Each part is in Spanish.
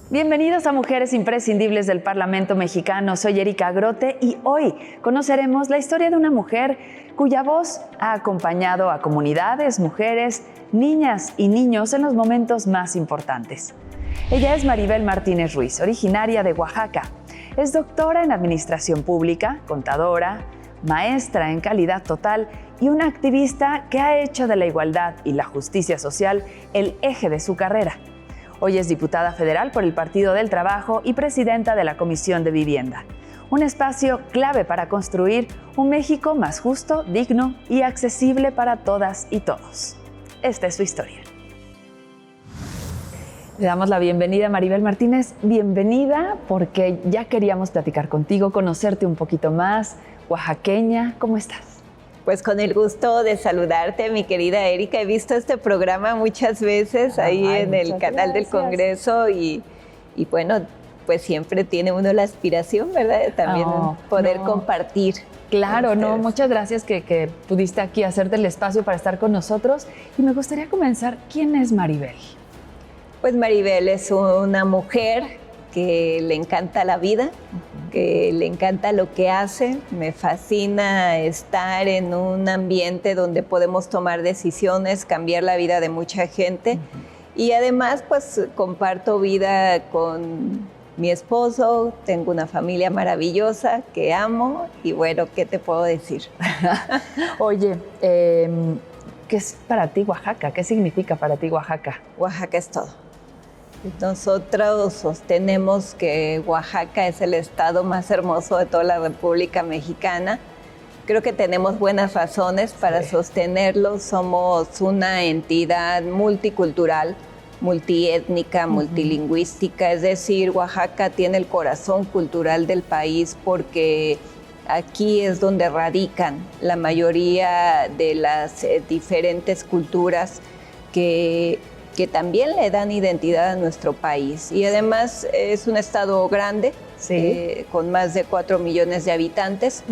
Bienvenidos a Mujeres Imprescindibles del Parlamento Mexicano. Soy Erika Grote y hoy conoceremos la historia de una mujer cuya voz ha acompañado a comunidades, mujeres, niñas y niños en los momentos más importantes. Ella es Maribel Martínez Ruiz, originaria de Oaxaca. Es doctora en Administración Pública, contadora, maestra en calidad total y una activista que ha hecho de la igualdad y la justicia social el eje de su carrera. Hoy es diputada federal por el Partido del Trabajo y presidenta de la Comisión de Vivienda. Un espacio clave para construir un México más justo, digno y accesible para todas y todos. Esta es su historia. Le damos la bienvenida a Maribel Martínez. Bienvenida porque ya queríamos platicar contigo, conocerte un poquito más. Oaxaqueña, ¿cómo estás? Pues con el gusto de saludarte, mi querida Erika. He visto este programa muchas veces ahí en el canal del Congreso y bueno, pues siempre tiene uno la aspiración, ¿verdad? También poder compartir. Claro, muchas gracias que pudiste aquí hacerte el espacio para estar con nosotros. Y me gustaría comenzar, ¿quién es Maribel? Pues Maribel es una mujer que le encanta la vida, que le encanta lo que hace. Me fascina estar en un ambiente donde podemos tomar decisiones, cambiar la vida de mucha gente. Y además, pues comparto vida con mi esposo, tengo una familia maravillosa que amo y bueno, ¿qué te puedo decir? Oye, ¿qué es para ti Oaxaca? ¿Qué significa para ti Oaxaca? Oaxaca es todo. Nosotros sostenemos que Oaxaca es el estado más hermoso de toda la República Mexicana. Creo que tenemos buenas razones para sostenerlo. Somos una entidad multicultural, multiétnica, multilingüística. Es decir, Oaxaca tiene el corazón cultural del país porque aquí es donde radican la mayoría de las diferentes culturas que también le dan identidad a nuestro país. Y además es un estado grande, con más de 4 millones de habitantes,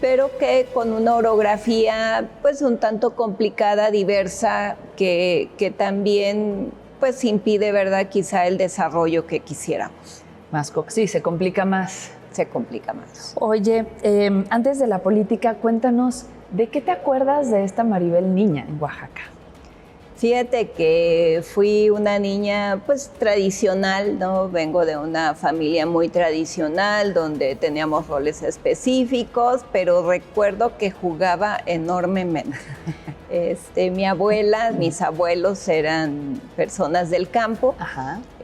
pero que con una orografía pues un tanto complicada, diversa, que también pues impide, ¿verdad?, quizá el desarrollo que quisiéramos. Sí, se complica más. Se complica más. Oye, antes de la política, cuéntanos, ¿de qué te acuerdas de esta Maribel niña en Oaxaca? Fíjate que fui una niña pues tradicional, ¿no? Vengo de una familia muy tradicional donde teníamos roles específicos, pero recuerdo que jugaba enormemente. Mi abuela, mis abuelos eran personas del campo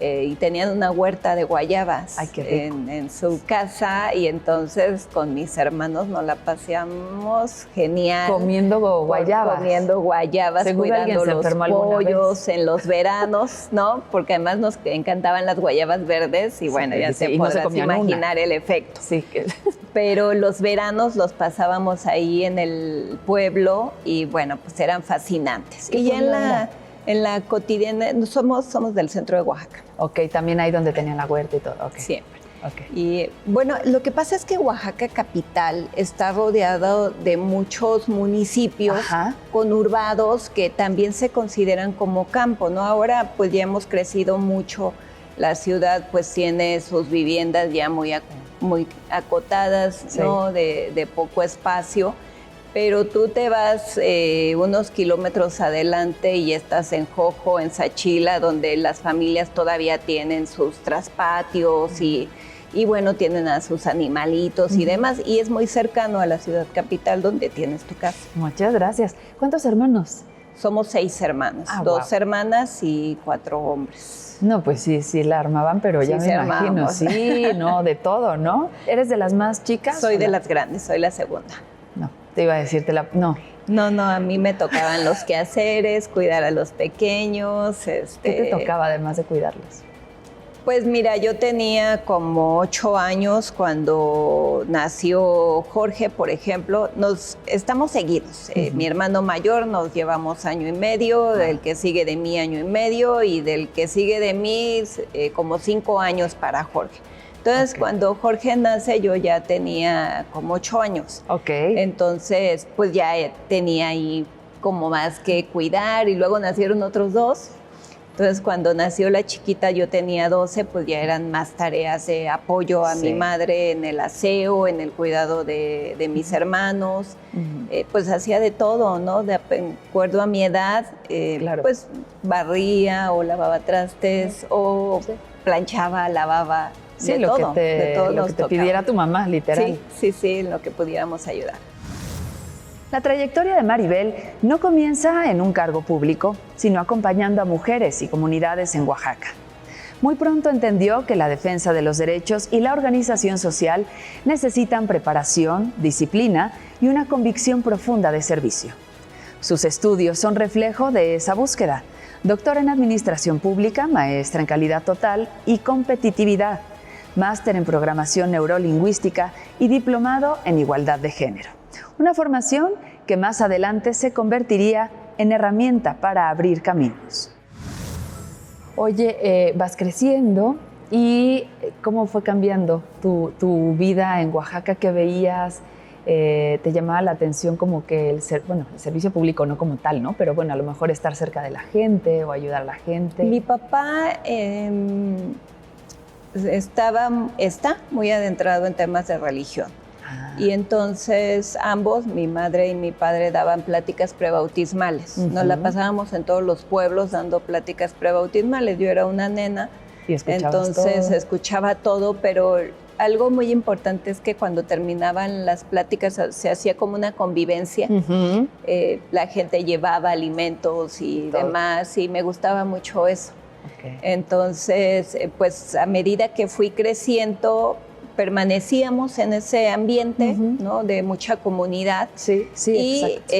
y tenían una huerta de guayabas en su casa y entonces con mis hermanos nos la paseamos genial. Comiendo guayabas. Comiendo guayabas, cuidando los pollos en los veranos, ¿no? Porque además nos encantaban las guayabas verdes y bueno, ya te podrás imaginar el efecto. Sí. Pero los veranos los pasábamos ahí en el pueblo y bueno, pues eran fascinantes. Y ya en la cotidiana, somos del centro de Oaxaca. Ok, también ahí donde tenían la huerta y todo. Okay. Siempre. Okay. Y bueno, lo que pasa es que Oaxaca capital está rodeado de muchos municipios conurbados que también se consideran como campo, ¿no? Ahora pues ya hemos crecido mucho, la ciudad pues tiene sus viviendas ya muy acotadas, ¿no? De poco espacio, pero tú te vas unos kilómetros adelante y estás en Jojo, en Sachila, donde las familias todavía tienen sus traspatios y bueno, tienen a sus animalitos y demás, y es muy cercano a la ciudad capital donde tienes tu casa. Muchas gracias. ¿Cuántos hermanos? Somos 6 hermanos, 2 hermanas y 4 hombres. No, pues sí, la armaban, pero ya me imagino. Sí, no, de todo, ¿no? ¿Eres de las más chicas? Soy de las grandes, soy la segunda. No, te iba a decirte No, a mí me tocaban los quehaceres, cuidar a los pequeños. ¿Qué te tocaba además de cuidarlos? Pues mira, yo tenía como 8 años cuando nació Jorge, por ejemplo. Estamos seguidos. Mi hermano mayor nos llevamos año y medio, del que sigue de mí año y medio y del que sigue de mí como 5 años para Jorge. Entonces, cuando Jorge nace, yo ya tenía como 8 años. Entonces, pues ya tenía ahí como más que cuidar y luego nacieron otros 2. Entonces, cuando nació la chiquita, yo tenía 12, pues ya eran más tareas de apoyo a mi madre en el aseo, en el cuidado de mis hermanos. Pues hacía de todo, ¿no? De acuerdo a mi edad, pues barría o lavaba trastes o planchaba, lavaba, sí, de lo todo. Que lo que te pidiera tu mamá, literal. Sí, en lo que pudiéramos ayudar. La trayectoria de Maribel no comienza en un cargo público, sino acompañando a mujeres y comunidades en Oaxaca. Muy pronto entendió que la defensa de los derechos y la organización social necesitan preparación, disciplina y una convicción profunda de servicio. Sus estudios son reflejo de esa búsqueda. Doctora en Administración Pública, maestra en Calidad Total y Competitividad, máster en Programación Neurolingüística y diplomado en Igualdad de Género. Una formación que más adelante se convertiría en herramienta para abrir caminos. Oye, vas creciendo y ¿cómo fue cambiando tu vida en Oaxaca? ¿Qué veías? ¿Te llamaba la atención como que el servicio público no como tal, ¿no? Pero bueno, a lo mejor estar cerca de la gente o ayudar a la gente. Mi papá está muy adentrado en temas de religión. Y entonces ambos, mi madre y mi padre, daban pláticas prebautismales. Nos la pasábamos en todos los pueblos dando pláticas prebautismales. Yo era una nena, y entonces todo. Escuchaba todo, pero algo muy importante es que cuando terminaban las pláticas se hacía como una convivencia. La gente llevaba alimentos y demás, y me gustaba mucho eso. Entonces, pues a medida que fui creciendo, permanecíamos en ese ambiente, ¿no? De mucha comunidad. Sí, exacto.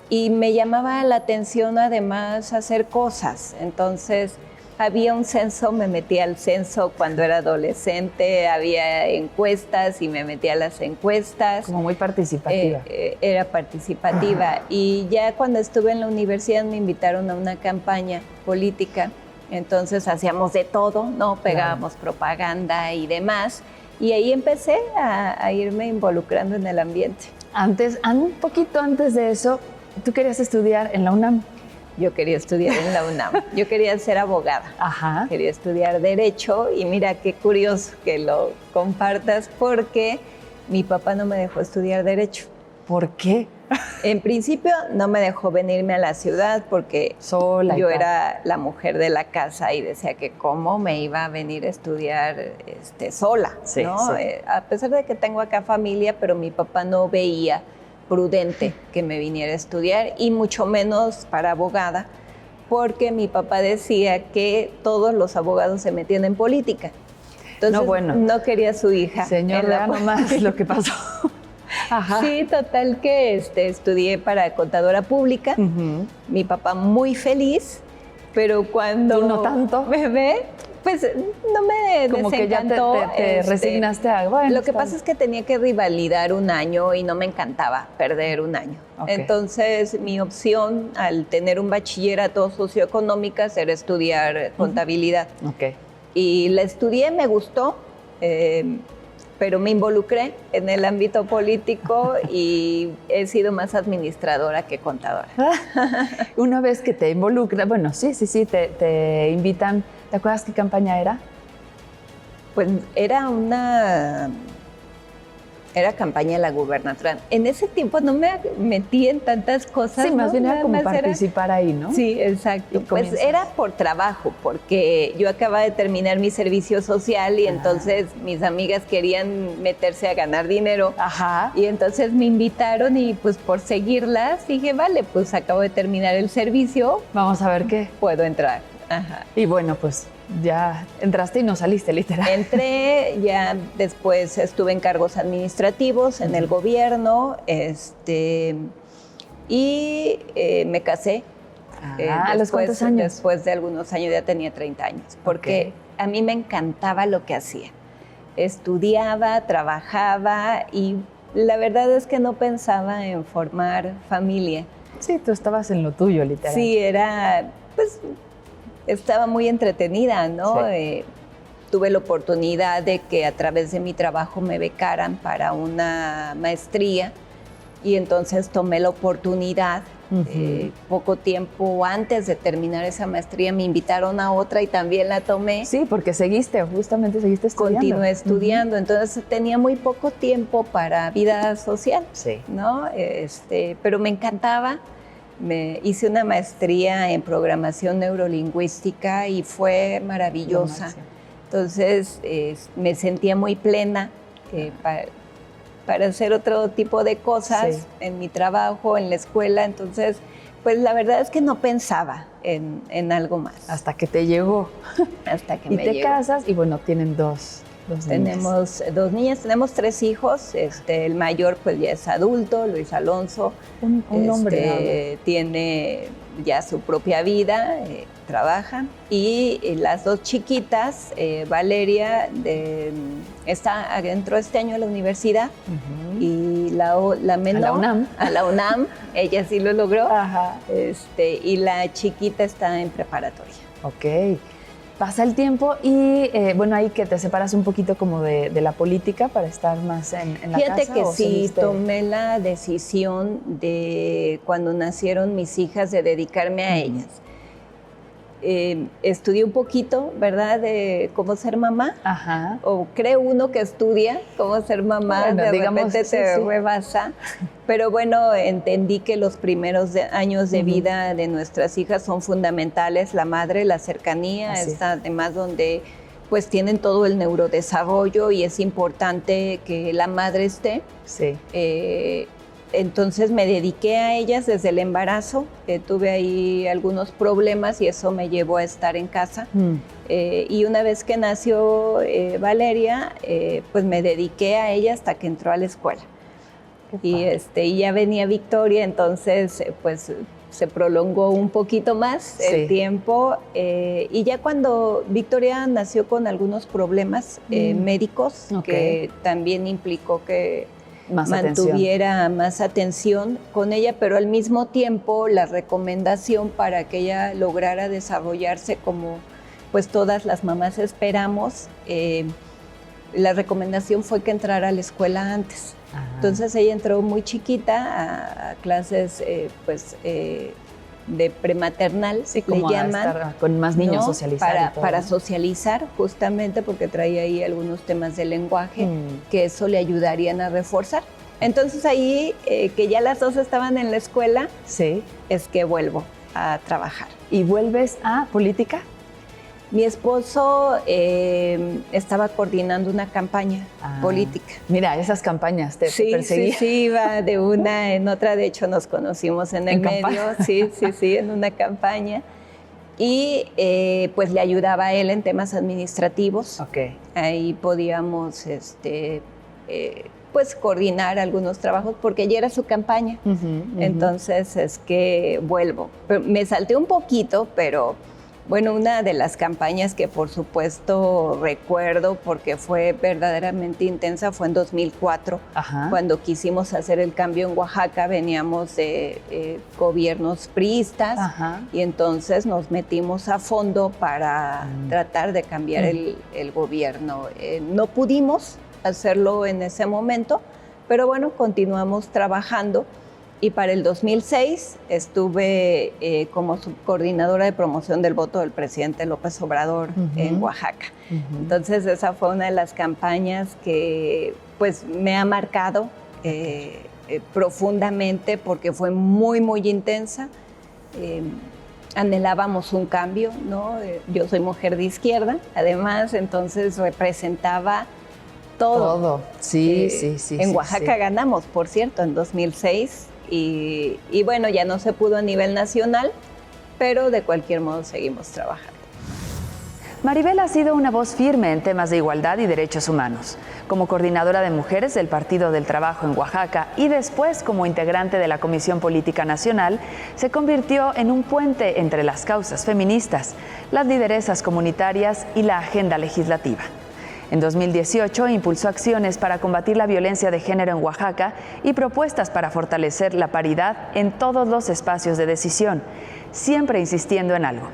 Y me llamaba la atención además hacer cosas. Entonces había un censo, me metí al censo cuando era adolescente, había encuestas y me metí a las encuestas. Como muy participativa. Era participativa. Y ya cuando estuve en la universidad me invitaron a una campaña política. Entonces hacíamos de todo, ¿no? Pegábamos propaganda y demás. Y ahí empecé a irme involucrando en el ambiente. Un poquito antes de eso, ¿tú querías estudiar en la UNAM? Yo quería estudiar en la UNAM. Yo quería ser abogada. Ajá. Quería estudiar Derecho y mira qué curioso que lo compartas porque mi papá no me dejó estudiar Derecho. ¿Por qué? En principio no me dejó venirme a la ciudad porque sola yo era la mujer de la casa y decía que cómo me iba a venir a estudiar sola, sí, ¿no? Sí. A pesar de que tengo acá familia, pero mi papá no veía prudente que me viniera a estudiar y mucho menos para abogada, porque mi papá decía que todos los abogados se metían en política. Entonces no quería a su hija. Señor, vea nomás lo que pasó. Ajá. Sí, total que estudié para contadora pública. Mi papá muy feliz, pero cuando ¿tú no tanto? Me ve, pues no me como desencantó. Que ya te resignaste a bueno. Lo que pasa es que tenía que revalidar un año y no me encantaba perder un año. Entonces, mi opción al tener un bachillerato socioeconómicas era estudiar contabilidad. Y la estudié, me gustó. Pero me involucré en el ámbito político y he sido más administradora que contadora. Una vez que te involucras, te invitan, ¿te acuerdas qué campaña era? Pues era campaña de la gubernatura. En ese tiempo no me metí en tantas cosas. Sí, más bien era como participar ahí, ¿no? Sí, exacto. Pues era por trabajo, porque yo acababa de terminar mi servicio social y entonces mis amigas querían meterse a ganar dinero. Y entonces me invitaron y pues por seguirlas dije, vale, pues acabo de terminar el servicio. Vamos a ver qué. Puedo entrar. Y bueno, pues ya entraste y no saliste, literal. Entré, ya después estuve en cargos administrativos en el gobierno, y me casé. ¿A los cuántos años? Después de algunos años, ya tenía 30 años, porque a mí me encantaba lo que hacía. Estudiaba, trabajaba y la verdad es que no pensaba en formar familia. Sí, tú estabas en lo tuyo, literal. Sí, estaba muy entretenida, ¿no? Sí. Tuve la oportunidad de que a través de mi trabajo me becaran para una maestría y entonces tomé la oportunidad Poco tiempo antes de terminar esa maestría me invitaron a otra y también la tomé. Sí, porque justamente seguiste estudiando. Continué estudiando, entonces tenía muy poco tiempo para vida social, ¿no? Pero me encantaba. Hice una maestría en programación neurolingüística y fue maravillosa. Entonces me sentía muy plena para hacer otro tipo de cosas en mi trabajo, en la escuela. Entonces, pues la verdad es que no pensaba en algo más. Hasta que te llegó. Hasta que me llegó. Y te casas y bueno, tienen dos niñas. Tenemos 2 niñas, tenemos 3 hijos. El mayor pues ya es adulto, Luis Alonso. Un hombre. Tiene ya su propia vida, trabaja. Y las 2 chiquitas, Valeria entró este año a la universidad y la menor a la UNAM, ella sí lo logró. Y la chiquita está en preparatoria. Ok. Pasa el tiempo y bueno, ahí que te separas un poquito como de la política para estar más en la casa. Fíjate que sí, tomé la decisión de cuando nacieron mis hijas de dedicarme a ellas. Estudié un poquito, ¿verdad?, de cómo ser mamá. O cree uno que estudia cómo ser mamá, bueno, de repente te rebasa. Pero bueno, entendí que los primeros años de vida de nuestras hijas son fundamentales, la madre, la cercanía, además donde pues tienen todo el neurodesarrollo y es importante que la madre esté. Entonces me dediqué a ellas desde el embarazo, tuve ahí algunos problemas y eso me llevó a estar en casa. Y una vez que nació Valeria, pues me dediqué a ella hasta que entró a la escuela. Y ya venía Victoria, entonces pues se prolongó un poquito más el tiempo. Y ya cuando Victoria nació con algunos problemas médicos, que también implicó que mantuviera más atención con ella, pero al mismo tiempo la recomendación para que ella lograra desarrollarse como pues todas las mamás esperamos, la recomendación fue que entrara a la escuela antes. Entonces ella entró muy chiquita a clases de prematernal, como le llaman, estar con más niños, ¿no? Socializar para socializar, justamente porque traía ahí algunos temas de lenguaje que eso le ayudarían a reforzar. Entonces ahí, que ya las 2 estaban en la escuela, es que vuelvo a trabajar. ¿Y vuelves a política? Mi esposo estaba coordinando una campaña política. Mira, esas campañas te perseguían. Sí, iba de una en otra. De hecho, nos conocimos en el medio. Sí, en una campaña. Y pues le ayudaba a él en temas administrativos. Ahí podíamos pues coordinar algunos trabajos porque ya era su campaña. Entonces es que vuelvo. Me salté un poquito, pero bueno, una de las campañas que por supuesto recuerdo porque fue verdaderamente intensa fue en 2004, cuando quisimos hacer el cambio en Oaxaca. Veníamos de gobiernos priistas y entonces nos metimos a fondo para tratar de cambiar el gobierno. No pudimos hacerlo en ese momento, pero bueno, continuamos trabajando. Y para el 2006 estuve como subcoordinadora de promoción del voto del presidente López Obrador en Oaxaca. Entonces esa fue una de las campañas que pues me ha marcado profundamente porque fue muy, muy intensa. Anhelábamos un cambio, ¿no? Yo soy mujer de izquierda, además, entonces representaba todo. Sí. En Oaxaca ganamos, por cierto, en 2006. Y bueno, ya no se pudo a nivel nacional, pero de cualquier modo seguimos trabajando. Maribel ha sido una voz firme en temas de igualdad y derechos humanos. Como coordinadora de mujeres del Partido del Trabajo en Oaxaca y después como integrante de la Comisión Política Nacional, se convirtió en un puente entre las causas feministas, las lideresas comunitarias y la agenda legislativa. En 2018 impulsó acciones para combatir la violencia de género en Oaxaca y propuestas para fortalecer la paridad en todos los espacios de decisión, siempre insistiendo en algo: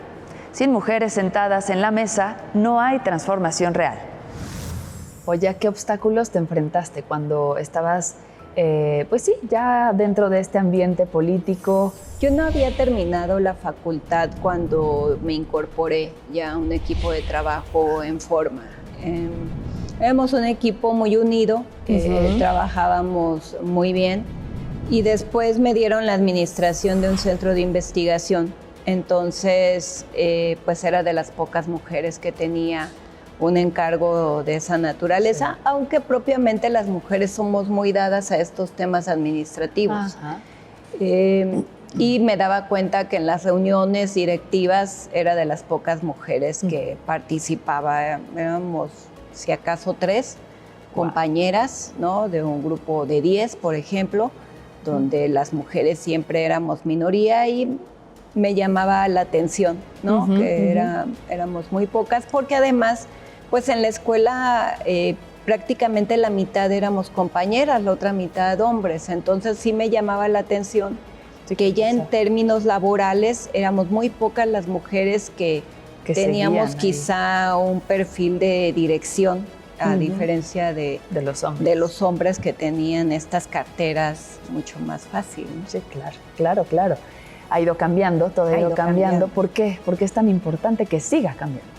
sin mujeres sentadas en la mesa no hay transformación real. Oye, ¿a qué obstáculos te enfrentaste cuando estabas pues sí, ya dentro de este ambiente político. Yo no había terminado la facultad cuando me incorporé ya a un equipo de trabajo en forma. Éramos un equipo muy unido, trabajábamos muy bien y después me dieron la administración de un centro de investigación. Entonces, pues era de las pocas mujeres que tenía un encargo de esa naturaleza, sí, aunque propiamente las mujeres somos muy dadas a estos temas administrativos. Y me daba cuenta que en las reuniones directivas era de las pocas mujeres que participaba. Éramos, si acaso, 3 compañeras, ¿no? De un grupo de 10, por ejemplo, donde las mujeres siempre éramos minoría y me llamaba la atención, ¿no? Que éramos muy pocas, porque además, pues en la escuela prácticamente la mitad éramos compañeras, la otra mitad hombres, entonces sí me llamaba la atención que ya en términos laborales éramos muy pocas las mujeres que teníamos quizá un perfil de dirección, a diferencia de los hombres que tenían estas carteras mucho más fácil, ¿no? Sí, claro. Ha ido cambiando, todo ha ido cambiando. ¿Por qué? ¿Por qué es tan importante que siga cambiando?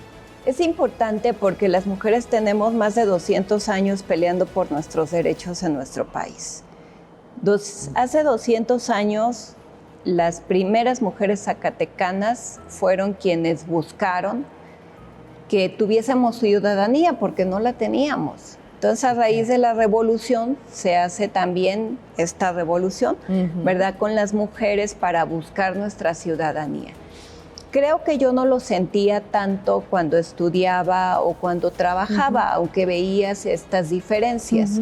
Es importante porque las mujeres tenemos más de 200 años peleando por nuestros derechos en nuestro país. Hace 200 años, las primeras mujeres zacatecanas fueron quienes buscaron que tuviésemos ciudadanía porque no la teníamos. Entonces, a raíz de la revolución se hace también esta revolución, ¿verdad?, con las mujeres para buscar nuestra ciudadanía. Creo que yo no lo sentía tanto cuando estudiaba o cuando trabajaba, aunque veías estas diferencias.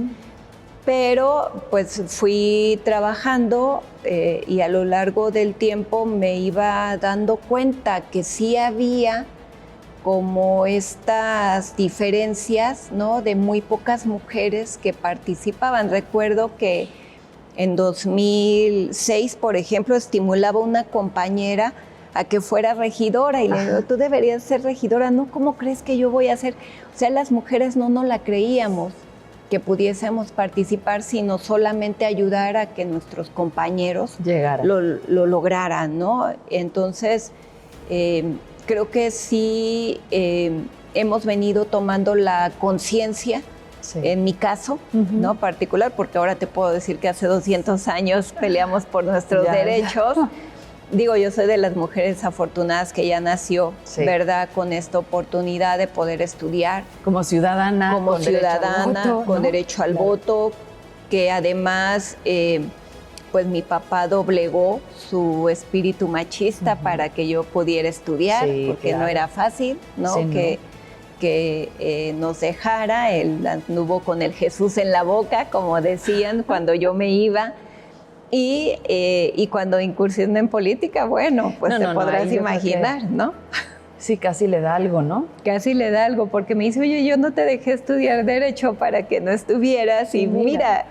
Pero pues fui trabajando y a lo largo del tiempo me iba dando cuenta que sí había como estas diferencias, ¿no?, de muy pocas mujeres que participaban. Recuerdo que en 2006, por ejemplo, estimulaba a una compañera a que fuera regidora y le digo, tú deberías ser regidora. No, ¿cómo crees que yo voy a ser? O sea, las mujeres no nos la creíamos que pudiésemos participar, sino solamente ayudar a que nuestros compañeros lo lograran, ¿no? Entonces, creo que sí hemos venido tomando la conciencia, en mi caso, ¿no?, particular, porque ahora te puedo decir que hace 200 años peleamos por nuestros derechos. Digo, yo soy de las mujeres afortunadas que ya nació, ¿verdad?, con esta oportunidad de poder estudiar. Como ciudadana. Como ciudadana, con derecho al voto, que además, pues mi papá doblegó su espíritu machista para que yo pudiera estudiar, porque no era fácil, ¿no? Que nos dejara. Él anduvo con el Jesús en la boca, como decían, cuando yo me iba. Y cuando incursioné en política, bueno, pues te podrás imaginar, ¿no? Sí, casi le da algo, ¿no? Casi le da algo, porque me dice, oye, yo no te dejé estudiar Derecho para que no estuvieras, y mira,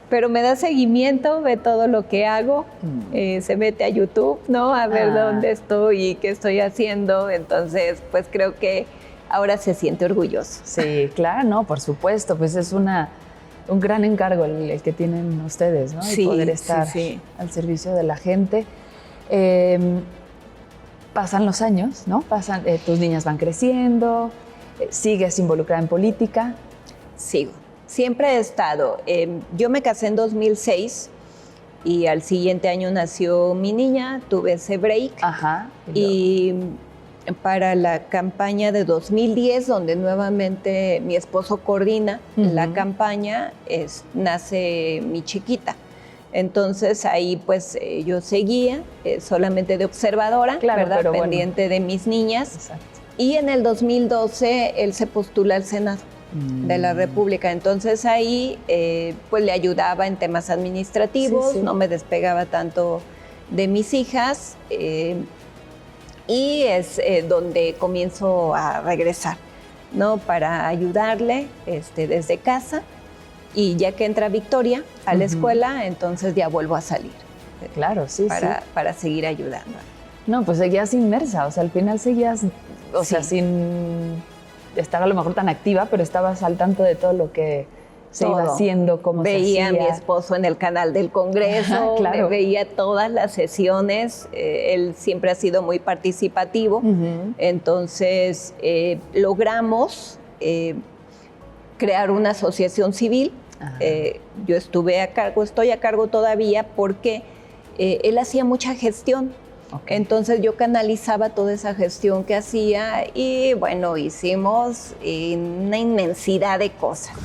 pero me da seguimiento, ve todo lo que hago, se mete a YouTube, ¿no?, a ver dónde estoy y qué estoy haciendo. Entonces, pues creo que ahora se siente orgulloso. Sí, claro, no, por supuesto, pues es un gran encargo el que tienen ustedes, ¿no? Sí, y poder estar al servicio de la gente. Pasan los años, ¿no? Tus niñas van creciendo, ¿sigues involucrada en política? Sigo. Siempre he estado. Yo me casé en 2006 y al siguiente año nació mi niña, tuve ese break. Y para la campaña de 2010, donde nuevamente mi esposo coordina la campaña, nace mi chiquita. Entonces ahí pues yo seguía solamente de observadora, ¿verdad?, pendiente de mis niñas. Exacto. Y en el 2012 él se postula al Senado de la República. Entonces ahí pues le ayudaba en temas administrativos, no me despegaba tanto de mis hijas. Y es donde comienzo a regresar, ¿no?, para ayudarle desde casa. Y ya que entra Victoria a la escuela, entonces ya vuelvo a salir. Claro, para seguir ayudando. No, pues seguías inmersa, o sea, al final seguías, o sea, sin estar a lo mejor tan activa, pero estabas al tanto de todo lo que se iba haciendo, cómo se hacía. Veía a mi esposo en el canal del Congreso, claro. veía todas las sesiones, él siempre ha sido muy participativo, entonces logramos crear una asociación civil. Yo estoy a cargo todavía porque él hacía mucha gestión. Okay. Entonces yo canalizaba toda esa gestión que hacía y bueno, hicimos una inmensidad de cosas.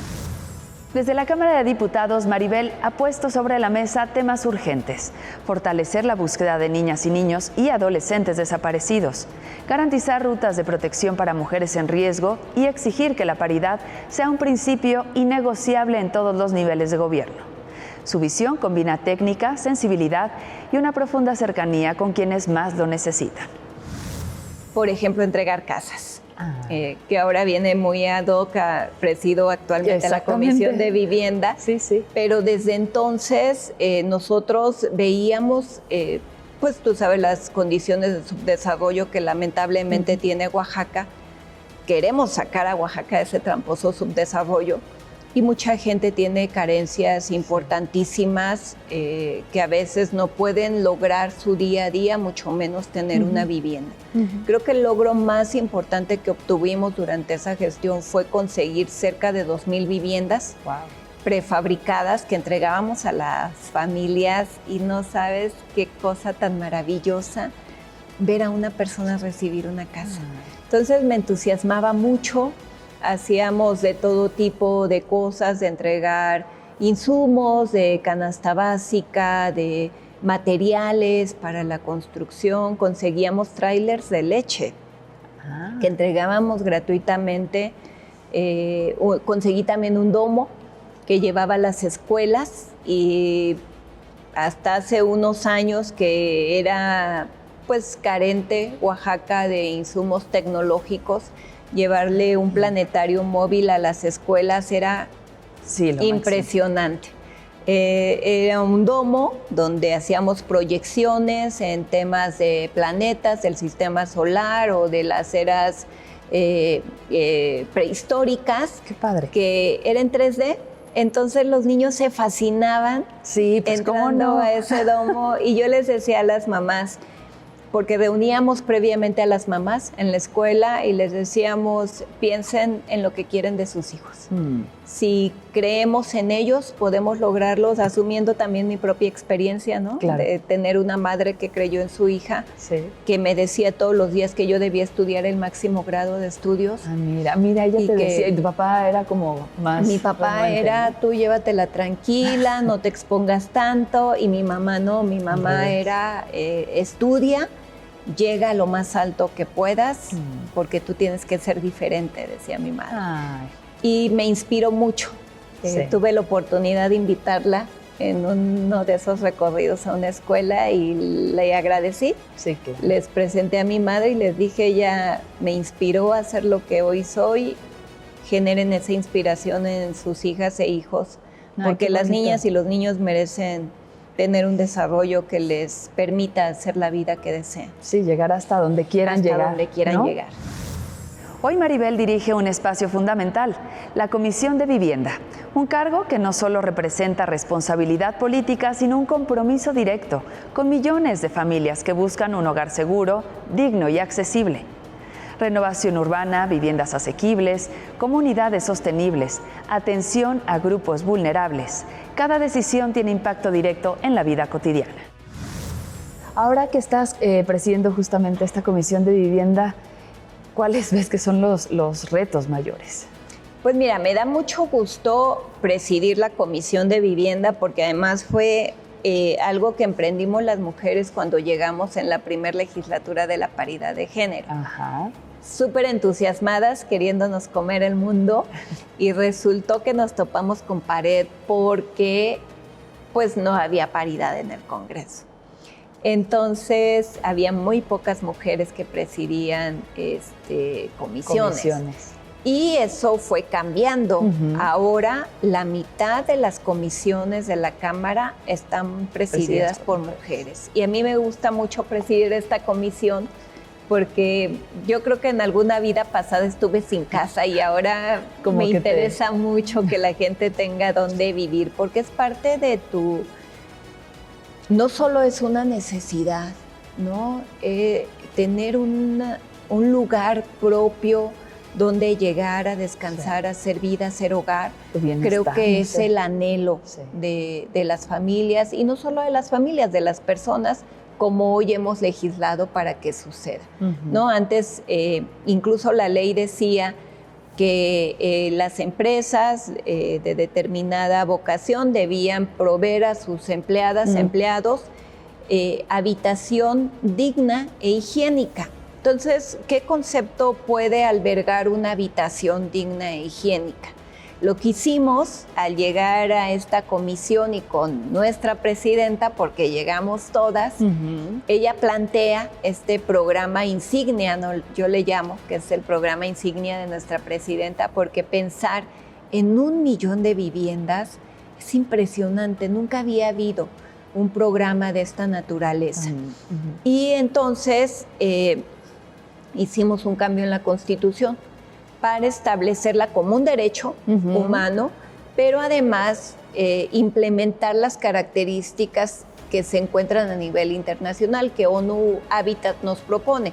Desde la Cámara de Diputados, Maribel ha puesto sobre la mesa temas urgentes: fortalecer la búsqueda de niñas y niños y adolescentes desaparecidos, garantizar rutas de protección para mujeres en riesgo y exigir que la paridad sea un principio innegociable en todos los niveles de gobierno. Su visión combina técnica, sensibilidad y una profunda cercanía con quienes más lo necesitan. Por ejemplo, entregar casas, que ahora viene muy ad hoc. Presido actualmente la Comisión de Vivienda, sí. Pero desde entonces nosotros veíamos, pues tú sabes, las condiciones de subdesarrollo que lamentablemente tiene Oaxaca. Queremos sacar a Oaxaca de ese tramposo subdesarrollo. Y mucha gente tiene carencias importantísimas que a veces no pueden lograr su día a día, mucho menos tener una vivienda. Creo que el logro más importante que obtuvimos durante esa gestión fue conseguir cerca de 2,000 viviendas prefabricadas que entregábamos a las familias, y no sabes qué cosa tan maravillosa ver a una persona recibir una casa. Entonces me entusiasmaba mucho. Hacíamos de todo tipo de cosas, de entregar insumos, de canasta básica, de materiales para la construcción. Conseguíamos trailers de leche que entregábamos gratuitamente. Conseguí también un domo que llevaba a las escuelas, y hasta hace unos años que era pues carente Oaxaca de insumos tecnológicos, llevarle un planetario móvil a las escuelas era impresionante. Era un domo donde hacíamos proyecciones en temas de planetas, del sistema solar o de las eras prehistóricas. Qué padre. Que era en 3D. Entonces los niños se fascinaban entrando a ese domo, y yo les decía a las mamás, porque reuníamos previamente a las mamás en la escuela y les decíamos: piensen en lo que quieren de sus hijos. Si creemos en ellos, podemos lograrlos, asumiendo también mi propia experiencia, ¿no? Claro. De tener una madre que creyó en su hija, que me decía todos los días que yo debía estudiar el máximo grado de estudios. Mira, ella te decía, y tu papá era como más... Mi papá era, tú llévatela tranquila, no te expongas tanto, y mi mamá no, mi mamá era, estudia, llega a lo más alto que puedas, porque tú tienes que ser diferente, decía mi madre. Y me inspiró mucho. Tuve la oportunidad de invitarla en uno de esos recorridos a una escuela y le agradecí. Claro. Les presenté a mi madre y les dije: ella me inspiró a ser lo que hoy soy. Generen esa inspiración en sus hijas e hijos, porque las niñas y los niños merecen tener un desarrollo que les permita hacer la vida que desean. Sí, llegar hasta donde quieran llegar. Hasta donde quieran llegar. Hoy Maribel dirige un espacio fundamental, la Comisión de Vivienda, un cargo que no solo representa responsabilidad política, sino un compromiso directo con millones de familias que buscan un hogar seguro, digno y accesible. Renovación urbana, viviendas asequibles, comunidades sostenibles, atención a grupos vulnerables. Cada decisión tiene impacto directo en la vida cotidiana. Ahora que estás presidiendo justamente esta Comisión de Vivienda, ¿cuáles ves que son los retos mayores? Pues mira, me da mucho gusto presidir la Comisión de Vivienda, porque además fue algo que emprendimos las mujeres cuando llegamos en la primera legislatura de la paridad de género. Súper entusiasmadas, queriéndonos comer el mundo, y resultó que nos topamos con pared porque pues no había paridad en el Congreso. Entonces había muy pocas mujeres que presidían comisiones. Y eso fue cambiando. Ahora la mitad de las comisiones de la Cámara están presididas por mujeres. Y a mí me gusta mucho presidir esta comisión porque yo creo que en alguna vida pasada estuve sin casa y ahora me interesa mucho que la gente tenga dónde vivir, porque es parte de tu... No solo es una necesidad, ¿no? Tener un lugar propio donde llegar a descansar, a hacer vida, a hacer hogar, creo que es el anhelo de las familias, y no solo de las familias, de las personas, como hoy hemos legislado para que suceda, ¿no? Antes, incluso la ley decía que las empresas de determinada vocación debían proveer a sus empleadas, empleados, habitación digna e higiénica. Entonces, ¿qué concepto puede albergar una habitación digna e higiénica? Lo que hicimos al llegar a esta comisión y con nuestra presidenta, porque llegamos todas, ella plantea este programa insignia, ¿no? Yo le llamo, que es el programa insignia de nuestra presidenta, porque pensar en 1 millón de viviendas es impresionante, nunca había habido un programa de esta naturaleza. Y entonces hicimos un cambio en la Constitución para establecerla como un derecho humano, pero además implementar las características que se encuentran a nivel internacional, que ONU Habitat nos propone,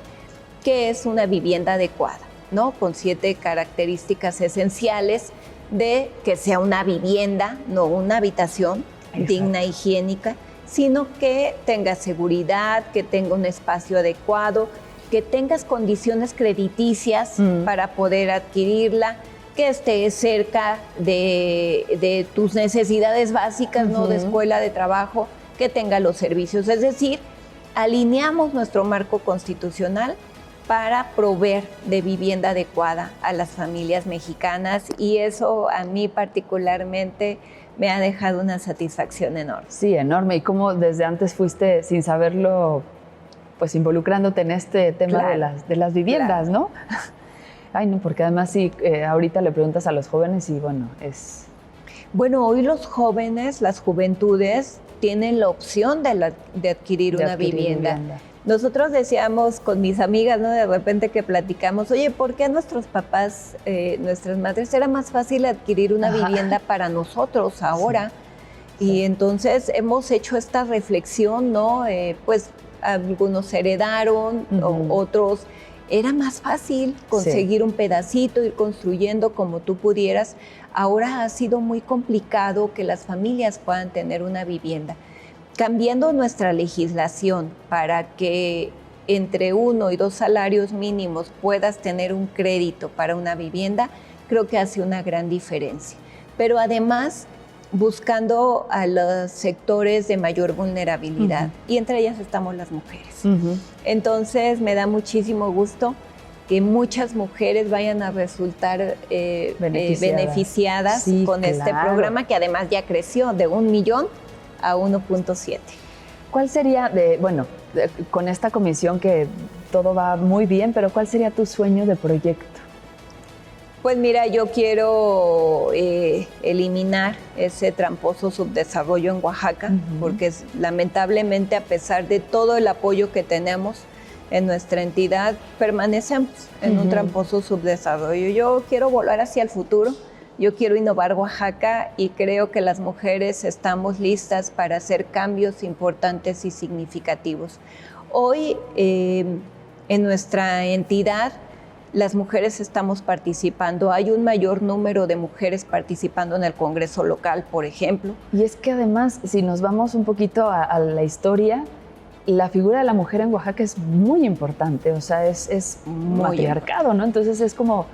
que es una vivienda adecuada, ¿no? Con 7 características esenciales de que sea una vivienda, no una habitación digna, higiénica, sino que tenga seguridad, que tenga un espacio adecuado, que tengas condiciones crediticias para poder adquirirla, que esté cerca de tus necesidades básicas, ¿no? De escuela, de trabajo, que tenga los servicios. Es decir, alineamos nuestro marco constitucional para proveer de vivienda adecuada a las familias mexicanas, y eso a mí particularmente me ha dejado una satisfacción enorme. Sí, enorme. Y cómo desde antes fuiste, sin saberlo, pues involucrándote en este tema de las viviendas, ¿no? Ay, no, porque además sí, ahorita le preguntas a los jóvenes y bueno, es... Bueno, hoy los jóvenes, las juventudes, tienen la opción de adquirir una vivienda. Nosotros decíamos con mis amigas, ¿no? De repente que platicamos, oye, ¿por qué a nuestros papás, nuestras madres, era más fácil adquirir una vivienda para nosotros ahora? Y entonces hemos hecho esta reflexión, ¿no? Pues algunos heredaron, otros era más fácil conseguir un pedacito, ir construyendo como tú pudieras. Ahora ha sido muy complicado que las familias puedan tener una vivienda. Cambiando nuestra legislación para que entre 1 y 2 salarios mínimos puedas tener un crédito para una vivienda, creo que hace una gran diferencia. Pero además, buscando a los sectores de mayor vulnerabilidad, y entre ellas estamos las mujeres. Entonces, me da muchísimo gusto que muchas mujeres vayan a resultar beneficiadas con este programa, que además ya creció de 1 millón a 1.7. ¿Cuál sería, con esta comisión que todo va muy bien, pero cuál sería tu sueño de proyecto? Pues mira, yo quiero eliminar ese tramposo subdesarrollo en Oaxaca, porque lamentablemente, a pesar de todo el apoyo que tenemos en nuestra entidad, permanecemos en un tramposo subdesarrollo. Yo quiero volar hacia el futuro, yo quiero innovar Oaxaca, y creo que las mujeres estamos listas para hacer cambios importantes y significativos. Hoy, en nuestra entidad, las mujeres estamos participando. Hay un mayor número de mujeres participando en el Congreso local, por ejemplo. Y es que además, si nos vamos un poquito a la historia, la figura de la mujer en Oaxaca es muy importante, o sea, es matriarcado, ¿no? Entonces es como,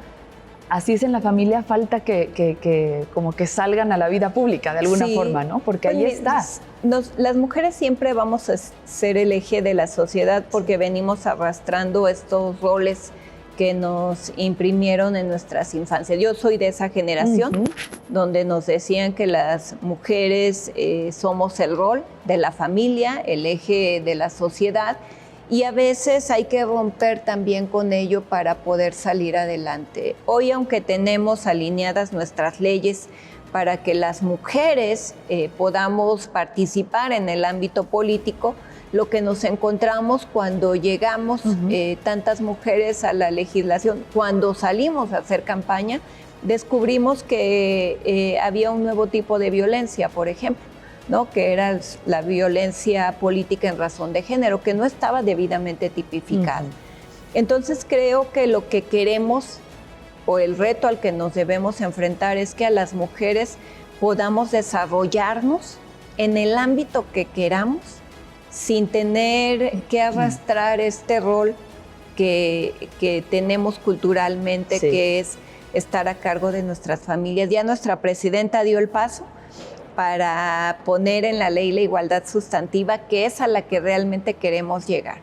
así es en la familia, falta que como que salgan a la vida pública de alguna forma, ¿no? Porque pues ahí está. Las mujeres siempre vamos a ser el eje de la sociedad, porque venimos arrastrando estos roles que nos imprimieron en nuestras infancias. Yo soy de esa generación donde nos decían que las mujeres somos el rol de la familia, el eje de la sociedad, y a veces hay que romper también con ello para poder salir adelante. Hoy, aunque tenemos alineadas nuestras leyes para que las mujeres podamos participar en el ámbito político, lo que nos encontramos cuando llegamos tantas mujeres a la legislación, cuando salimos a hacer campaña, descubrimos que había un nuevo tipo de violencia, por ejemplo, ¿no? Que era la violencia política en razón de género, que no estaba debidamente tipificada. Entonces creo que lo que queremos o el reto al que nos debemos enfrentar es que a las mujeres podamos desarrollarnos en el ámbito que queramos sin tener que arrastrar este rol que tenemos culturalmente, que es estar a cargo de nuestras familias. Ya nuestra presidenta dio el paso para poner en la ley la igualdad sustantiva, que es a la que realmente queremos llegar.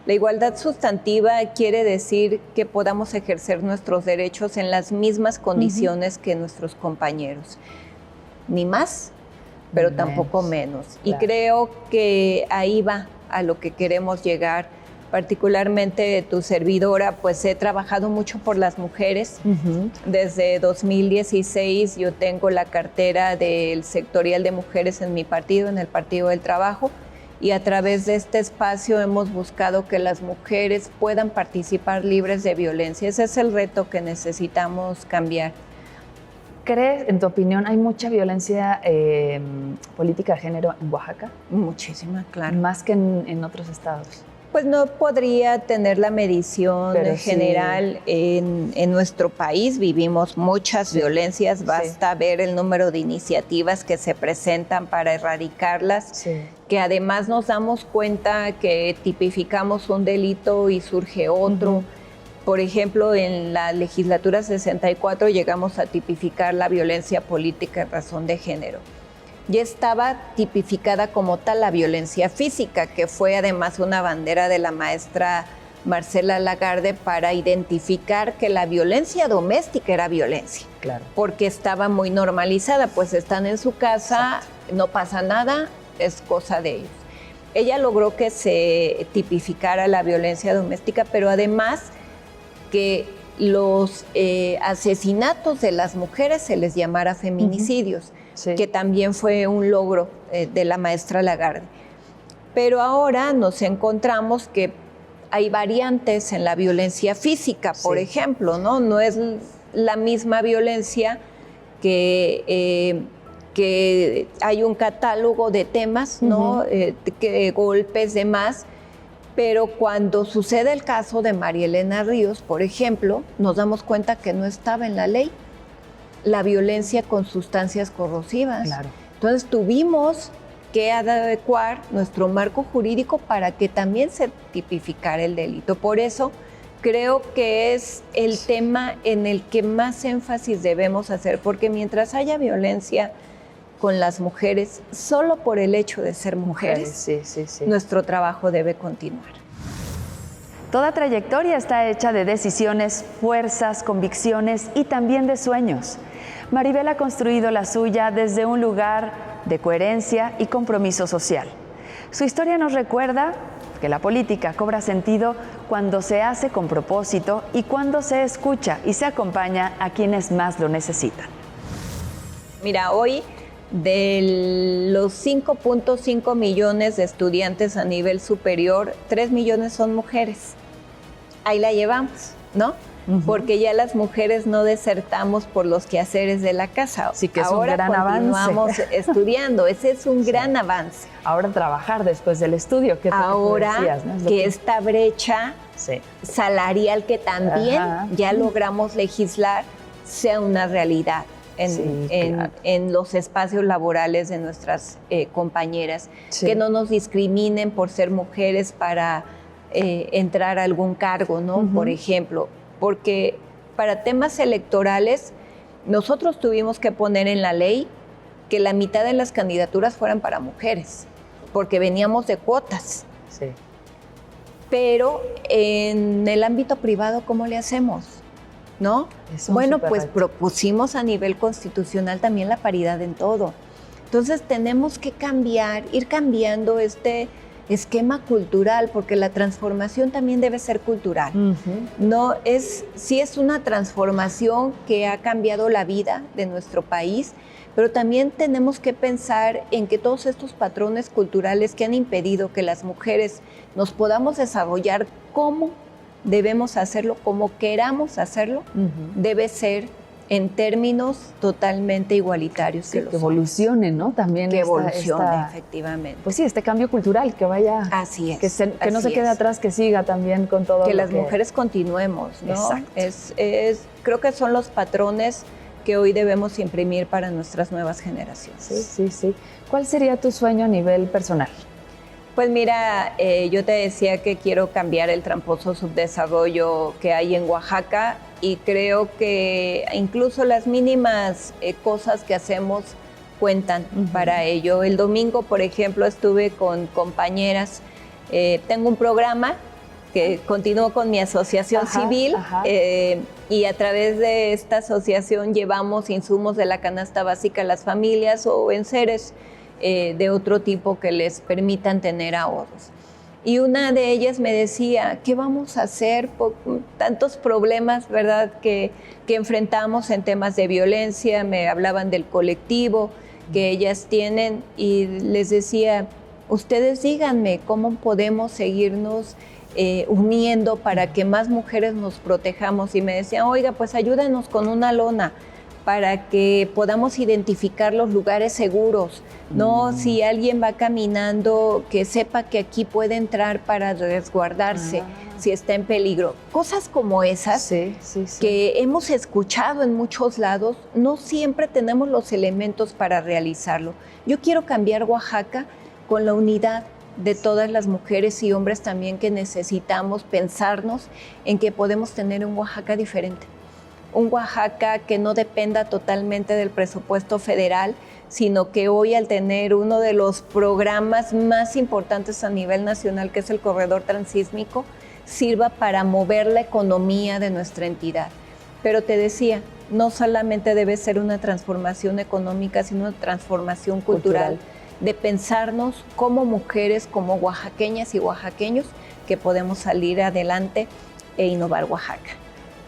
La igualdad sustantiva quiere decir que podamos ejercer nuestros derechos en las mismas condiciones que nuestros compañeros. Ni más, pero tampoco menos. Claro. Y creo que ahí va a lo que queremos llegar. Particularmente tu servidora, pues he trabajado mucho por las mujeres. Desde 2016 yo tengo la cartera del sectorial de mujeres en mi partido, en el Partido del Trabajo, y a través de este espacio hemos buscado que las mujeres puedan participar libres de violencia. Ese es el reto que necesitamos cambiar. ¿Crees, en tu opinión, hay mucha violencia política de género en Oaxaca? Muchísima, claro. Más que en otros estados. Pues no podría tener la medición general. En nuestro país vivimos muchas violencias, basta ver el número de iniciativas que se presentan para erradicarlas, que además nos damos cuenta que tipificamos un delito y surge otro. Por ejemplo, en la legislatura 64 llegamos a tipificar la violencia política en razón de género. Ya estaba tipificada como tal la violencia física, que fue además una bandera de la maestra Marcela Lagarde para identificar que la violencia doméstica era violencia. Claro. Porque estaba muy normalizada, pues están en su casa, no pasa nada, es cosa de ellos. Ella logró que se tipificara la violencia doméstica, pero además que los asesinatos de las mujeres se les llamara feminicidios. Que también fue un logro de la maestra Lagarde. Pero ahora nos encontramos que hay variantes en la violencia física, por ejemplo, ¿no? No es la misma violencia que hay un catálogo de temas, ¿no? Que golpes, demás. Pero cuando sucede el caso de María Elena Ríos, por ejemplo, nos damos cuenta que no estaba en la ley la violencia con sustancias corrosivas. Claro. Entonces tuvimos que adecuar nuestro marco jurídico para que también se tipificara el delito. Por eso creo que es el tema en el que más énfasis debemos hacer, porque mientras haya violencia con las mujeres, solo por el hecho de ser mujeres, nuestro trabajo debe continuar. Toda trayectoria está hecha de decisiones, fuerzas, convicciones y también de sueños. Maribel ha construido la suya desde un lugar de coherencia y compromiso social. Su historia nos recuerda que la política cobra sentido cuando se hace con propósito y cuando se escucha y se acompaña a quienes más lo necesitan. Mira, hoy de los 5.5 millones de estudiantes a nivel superior, 3 millones son mujeres. Ahí la llevamos, ¿no? Porque ya las mujeres no desertamos por los quehaceres de la casa. Sí, que es ahora un gran continuamos estudiando, ese es un gran avance. Ahora trabajar después del estudio, que ahora decías, ¿no? que esta brecha salarial que también ya logramos legislar sea una realidad en los espacios laborales de nuestras compañeras, que no nos discriminen por ser mujeres para entrar a algún cargo, ¿no? Por ejemplo, porque para temas electorales nosotros tuvimos que poner en la ley que la mitad de las candidaturas fueran para mujeres, porque veníamos de cuotas. Pero en el ámbito privado, ¿cómo le hacemos? ¿No? Bueno, pues propusimos a nivel constitucional también la paridad en todo. Entonces tenemos que cambiar, ir cambiando este esquema cultural, porque la transformación también debe ser cultural. Sí es una transformación que ha cambiado la vida de nuestro país, pero también tenemos que pensar en que todos estos patrones culturales que han impedido que las mujeres nos podamos desarrollar como debemos hacerlo, como queramos hacerlo, debe ser en términos totalmente igualitarios. Sí, que evolucione, ¿no? También que evolucione, efectivamente. Pues sí, este cambio cultural, que vaya... Así es. Que no se quede atrás, que siga también con todo que las mujeres continuemos, ¿no? Exacto. Creo que son los patrones que hoy debemos imprimir para nuestras nuevas generaciones. Sí. ¿Cuál sería tu sueño a nivel personal? Pues mira, yo te decía que quiero cambiar el tramposo subdesarrollo que hay en Oaxaca, y creo que incluso las mínimas cosas que hacemos cuentan para ello. El domingo, por ejemplo, estuve con compañeras. Tengo un programa que continúo con mi asociación civil, y a través de esta asociación llevamos insumos de la canasta básica a las familias o enseres de otro tipo que les permitan tener ahorros. Y una de ellas me decía, ¿qué vamos a hacer por tantos problemas, verdad, que enfrentamos en temas de violencia? Me hablaban del colectivo que ellas tienen, y les decía, ustedes díganme cómo podemos seguirnos uniendo para que más mujeres nos protejamos. Y me decían, oiga, pues ayúdenos con una lona para que podamos identificar los lugares seguros, ¿no? Si alguien va caminando, que sepa que aquí puede entrar para resguardarse si está en peligro. Cosas como esas que hemos escuchado en muchos lados, no siempre tenemos los elementos para realizarlo. Yo quiero cambiar Oaxaca con la unidad de todas las mujeres y hombres también, que necesitamos pensarnos en que podemos tener un Oaxaca diferente. Un Oaxaca que no dependa totalmente del presupuesto federal, sino que hoy, al tener uno de los programas más importantes a nivel nacional, que es el Corredor Transísmico, sirva para mover la economía de nuestra entidad. Pero te decía, no solamente debe ser una transformación económica, sino una transformación cultural, de pensarnos como mujeres, como oaxaqueñas y oaxaqueños, que podemos salir adelante e innovar Oaxaca.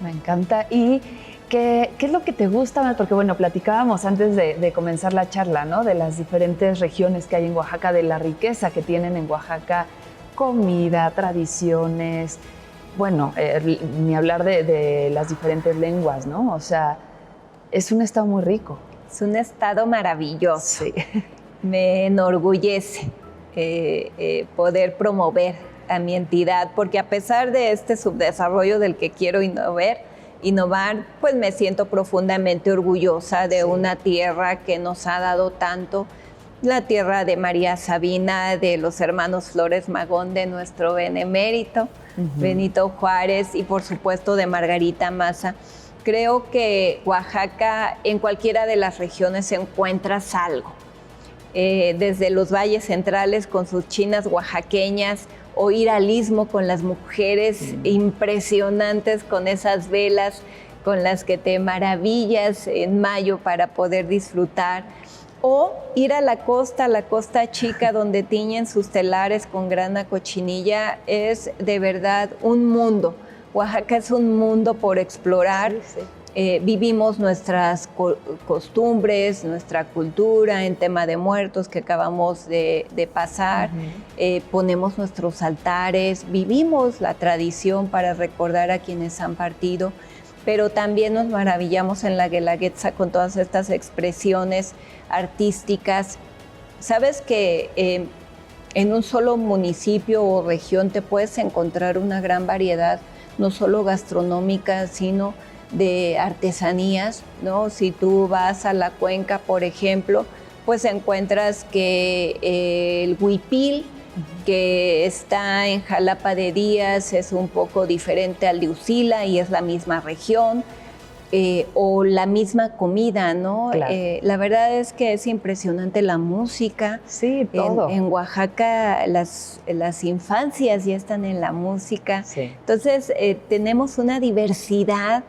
Me encanta. ¿Y qué es lo que te gusta? Porque bueno, platicábamos antes de comenzar la charla, ¿no? De las diferentes regiones que hay en Oaxaca, de la riqueza que tienen en Oaxaca, comida, tradiciones, bueno, ni hablar de las diferentes lenguas, ¿no? O sea, es un estado muy rico. Es un estado maravilloso. Sí. Me enorgullece poder promover a mi entidad, porque a pesar de este subdesarrollo del que quiero innovar, pues me siento profundamente orgullosa de una tierra que nos ha dado tanto, la tierra de María Sabina, de los hermanos Flores Magón, de nuestro benemérito Benito Juárez, y por supuesto de Margarita Maza. Creo que Oaxaca, en cualquiera de las regiones encuentras algo. Desde los valles centrales con sus chinas oaxaqueñas, o ir al istmo con las mujeres impresionantes, con esas velas con las que te maravillas en mayo para poder disfrutar, o ir a la costa chica, donde tiñen sus telares con grana cochinilla. Es de verdad un mundo. Oaxaca es un mundo por explorar. Vivimos nuestras costumbres, nuestra cultura en tema de muertos que acabamos de pasar, ponemos nuestros altares, vivimos la tradición para recordar a quienes han partido, pero también nos maravillamos en la Guelaguetza con todas estas expresiones artísticas. Sabes que en un solo municipio o región te puedes encontrar una gran variedad, no solo gastronómica, sino de artesanías, ¿no? Si tú vas a la Cuenca, por ejemplo, pues encuentras que el huipil, que está en Jalapa de Díaz, es un poco diferente al de Usila y es la misma región, o la misma comida, ¿no? Claro. La verdad es que es impresionante la música. Sí, todo. En Oaxaca las infancias ya están en la música. Sí. Entonces tenemos una diversidad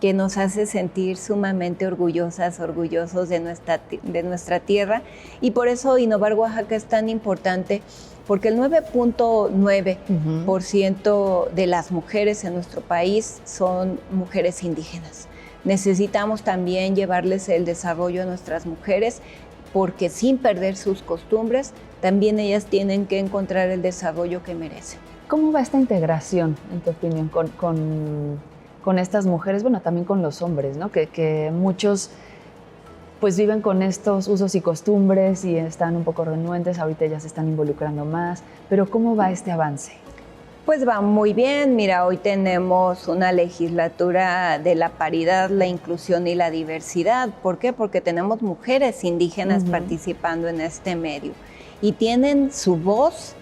que nos hace sentir sumamente orgullosas, orgullosos de nuestra tierra. Y por eso Innovar Oaxaca es tan importante, porque el 9.9% de las mujeres en nuestro país son mujeres indígenas. Necesitamos también llevarles el desarrollo a nuestras mujeres, porque sin perder sus costumbres, también ellas tienen que encontrar el desarrollo que merecen. ¿Cómo va esta integración, en tu opinión, con estas mujeres? Bueno, también con los hombres, ¿no? Que muchos pues viven con estos usos y costumbres y están un poco renuentes, ahorita ya se están involucrando más, pero ¿cómo va este avance? Pues va muy bien. Mira, hoy tenemos una legislatura de la paridad, la inclusión y la diversidad. ¿Por qué? Porque tenemos mujeres indígenas participando en este medio y tienen su voz,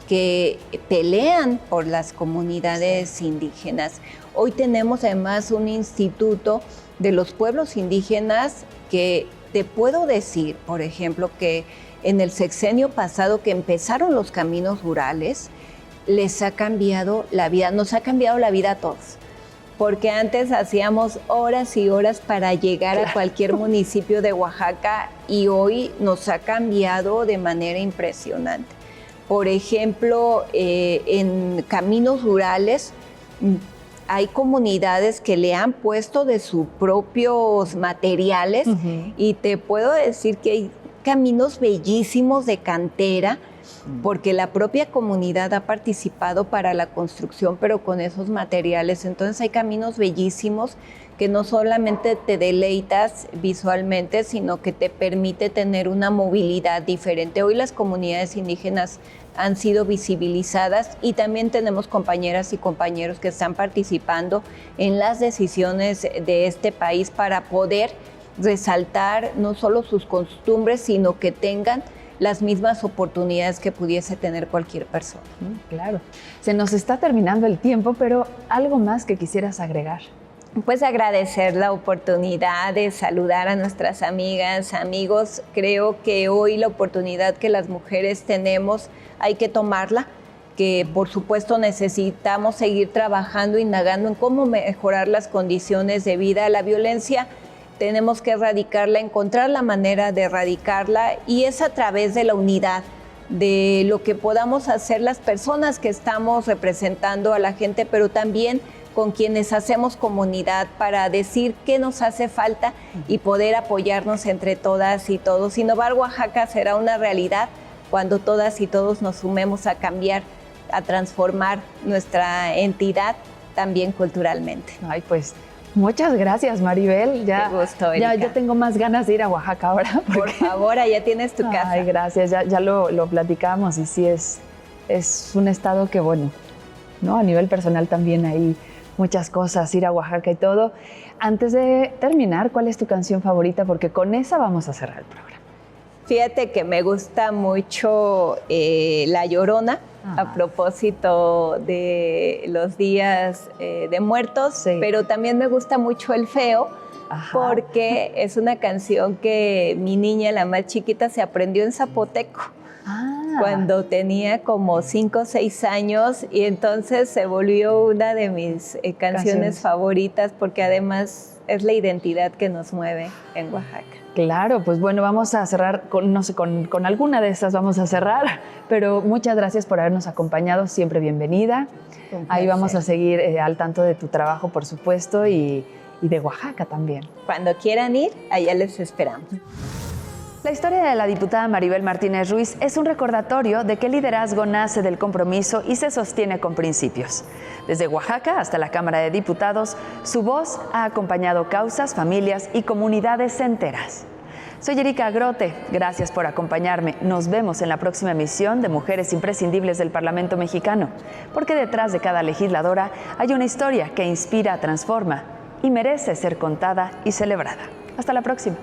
que pelean por las comunidades indígenas. Hoy tenemos además un instituto de los pueblos indígenas que te puedo decir, por ejemplo, que en el sexenio pasado que empezaron los caminos rurales, les ha cambiado la vida, nos ha cambiado la vida a todos. Porque antes hacíamos horas y horas para llegar a cualquier municipio de Oaxaca y hoy nos ha cambiado de manera impresionante. Por ejemplo, en caminos rurales hay comunidades que le han puesto de sus propios materiales y te puedo decir que hay caminos bellísimos de cantera, porque la propia comunidad ha participado para la construcción, pero con esos materiales. Entonces hay caminos bellísimos que no solamente te deleitas visualmente, sino que te permite tener una movilidad diferente. Hoy las comunidades indígenas han sido visibilizadas y también tenemos compañeras y compañeros que están participando en las decisiones de este país para poder resaltar no solo sus costumbres, sino que tengan las mismas oportunidades que pudiese tener cualquier persona. Claro. Se nos está terminando el tiempo, pero algo más que quisieras agregar. Pues agradecer la oportunidad de saludar a nuestras amigas, amigos. Creo que hoy la oportunidad que las mujeres tenemos hay que tomarla, que por supuesto necesitamos seguir trabajando, indagando en cómo mejorar las condiciones de vida. La violencia tenemos que erradicarla, encontrar la manera de erradicarla, y es a través de la unidad, de lo que podamos hacer las personas que estamos representando a la gente, pero también con quienes hacemos comunidad para decir qué nos hace falta y poder apoyarnos entre todas y todos. Innovar Oaxaca será una realidad cuando todas y todos nos sumemos a cambiar, a transformar nuestra entidad también culturalmente. Ay, pues muchas gracias, Maribel. Qué gusto, Erika. Ya tengo más ganas de ir a Oaxaca ahora. Por favor, ya tienes tu casa. Ay, gracias. Ya lo platicamos y sí es un estado que, bueno, ¿no? A nivel personal también hay muchas cosas, ir a Oaxaca y todo. Antes de terminar, ¿cuál es tu canción favorita? Porque con esa vamos a cerrar el programa. Fíjate que me gusta mucho La Llorona, a propósito de los días de muertos, pero también me gusta mucho El Feo, porque es una canción que mi niña, la más chiquita, se aprendió en zapoteco. Cuando tenía como 5 o 6 años, y entonces se volvió una de mis canciones favoritas, porque además es la identidad que nos mueve en Oaxaca. Claro, pues bueno, vamos a cerrar, con alguna de estas vamos a cerrar, pero muchas gracias por habernos acompañado, siempre bienvenida. Ahí vamos a seguir al tanto de tu trabajo, por supuesto, y de Oaxaca también. Cuando quieran ir, allá les esperamos. La historia de la diputada Maribel Martínez Ruiz es un recordatorio de que el liderazgo nace del compromiso y se sostiene con principios. Desde Oaxaca hasta la Cámara de Diputados, su voz ha acompañado causas, familias y comunidades enteras. Soy Erika Grote, gracias por acompañarme. Nos vemos en la próxima emisión de Mujeres Imprescindibles del Parlamento Mexicano, porque detrás de cada legisladora hay una historia que inspira, transforma y merece ser contada y celebrada. Hasta la próxima.